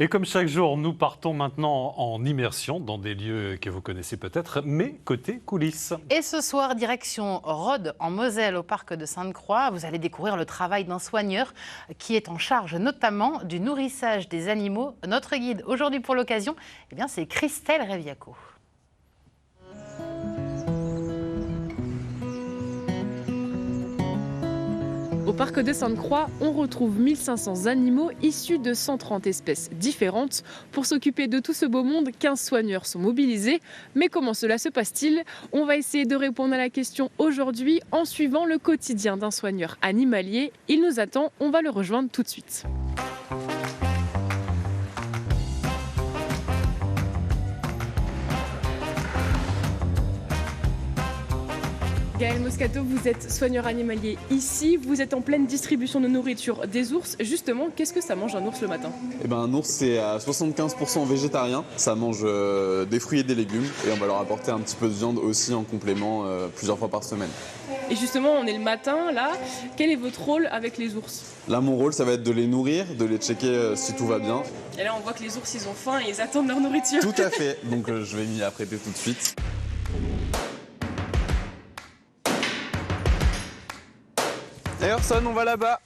Et comme chaque jour, nous partons maintenant en immersion dans des lieux que vous connaissez peut-être, mais côté coulisses. Et ce soir, direction Rhodes, en Moselle, au parc de Sainte-Croix. Vous allez découvrir le travail d'un soigneur qui est en charge notamment du nourrissage des animaux. Notre guide aujourd'hui pour l'occasion, c'est Christelle Reviaco. Au parc de Sainte-Croix, on retrouve 1500 animaux issus de 130 espèces différentes. Pour s'occuper de tout ce beau monde, 15 soigneurs sont mobilisés. Mais comment cela se passe-t-il? On va essayer de répondre à la question aujourd'hui en suivant le quotidien d'un soigneur animalier. Il nous attend, on va le rejoindre tout de suite. Gaël Moscato, vous êtes soigneur animalier ici, vous êtes en pleine distribution de nourriture des ours. Justement, qu'est-ce que ça mange un ours le matin? Un ours c'est à 75% végétarien, ça mange des fruits et des légumes et on va leur apporter un petit peu de viande aussi en complément plusieurs fois par semaine. Et justement, on est le matin là, quel est votre rôle avec les ours? Là mon rôle ça va être de les nourrir, de les checker si tout va bien. Et là on voit que les ours ils ont faim et ils attendent leur nourriture. Tout à fait, donc je vais m'y apprêter tout de suite. Et Orson, on va là-bas.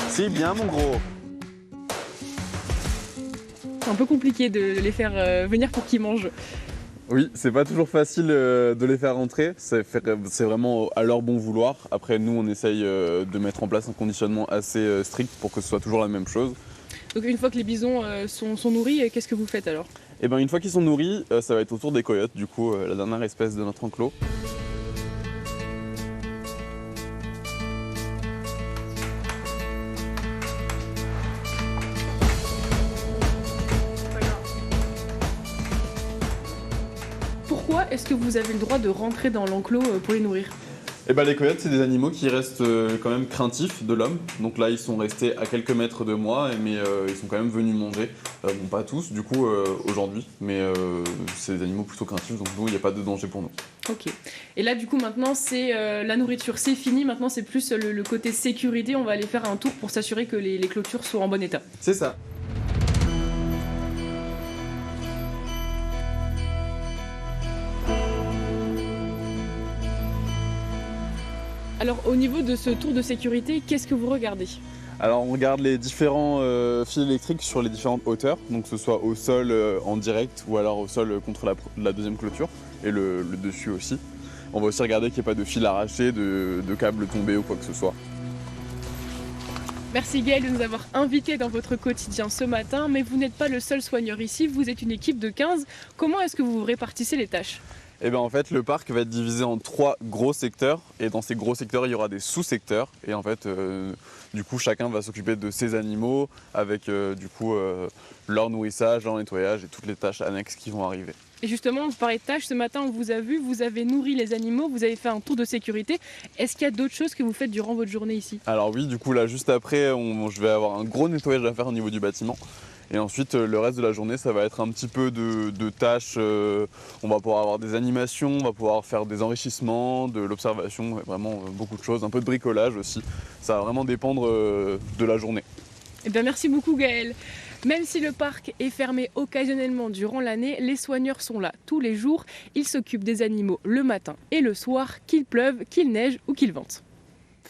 Si, bien mon gros. C'est un peu compliqué de les faire venir pour qu'ils mangent. Oui, c'est pas toujours facile de les faire rentrer, c'est vraiment à leur bon vouloir. Après nous on essaye de mettre en place un conditionnement assez strict pour que ce soit toujours la même chose. Donc une fois que les bisons sont nourris, qu'est-ce que vous faites alors? Une fois qu'ils sont nourris, ça va être au tour des coyotes, du coup la dernière espèce de notre enclos. Pourquoi est-ce que vous avez le droit de rentrer dans l'enclos pour les nourrir? Les coyotes, c'est des animaux qui restent quand même craintifs de l'homme. Donc là, ils sont restés à quelques mètres de moi, mais ils sont quand même venus manger. Bon, pas tous, du coup, aujourd'hui, mais c'est des animaux plutôt craintifs, donc nous, il n'y a pas de danger pour nous. Ok. Et là, du coup, maintenant, c'est la nourriture, c'est fini. Maintenant, c'est plus le côté sécurité. On va aller faire un tour pour s'assurer que les clôtures sont en bon état. C'est ça. Alors, au niveau de ce tour de sécurité, qu'est-ce que vous regardez? Alors on regarde les différents fils électriques sur les différentes hauteurs, donc que ce soit au sol en direct ou alors au sol contre la deuxième clôture et le dessus aussi. On va aussi regarder qu'il n'y ait pas de fil arraché, de câbles tombés ou quoi que ce soit. Merci Gaël de nous avoir invités dans votre quotidien ce matin, mais vous n'êtes pas le seul soigneur ici, vous êtes une équipe de 15. Comment est-ce que vous répartissez les tâches? En fait, le parc va être divisé en 3 gros secteurs et dans ces gros secteurs, il y aura des sous-secteurs et en fait, du coup, chacun va s'occuper de ses animaux avec leur nourrissage, leur nettoyage et toutes les tâches annexes qui vont arriver. Et justement, vous parlez de tâches, ce matin on vous a vu, vous avez nourri les animaux, vous avez fait un tour de sécurité. Est-ce qu'il y a d'autres choses que vous faites durant votre journée ici? Alors oui, du coup là juste après, je vais avoir un gros nettoyage à faire au niveau du bâtiment. Et ensuite, le reste de la journée, ça va être un petit peu de tâches. On va pouvoir avoir des animations, on va pouvoir faire des enrichissements, de l'observation, vraiment beaucoup de choses, un peu de bricolage aussi. Ça va vraiment dépendre de la journée. Merci beaucoup Gaël. Même si le parc est fermé occasionnellement durant l'année, les soigneurs sont là tous les jours. Ils s'occupent des animaux le matin et le soir, qu'il pleuve, qu'il neige ou qu'il vente.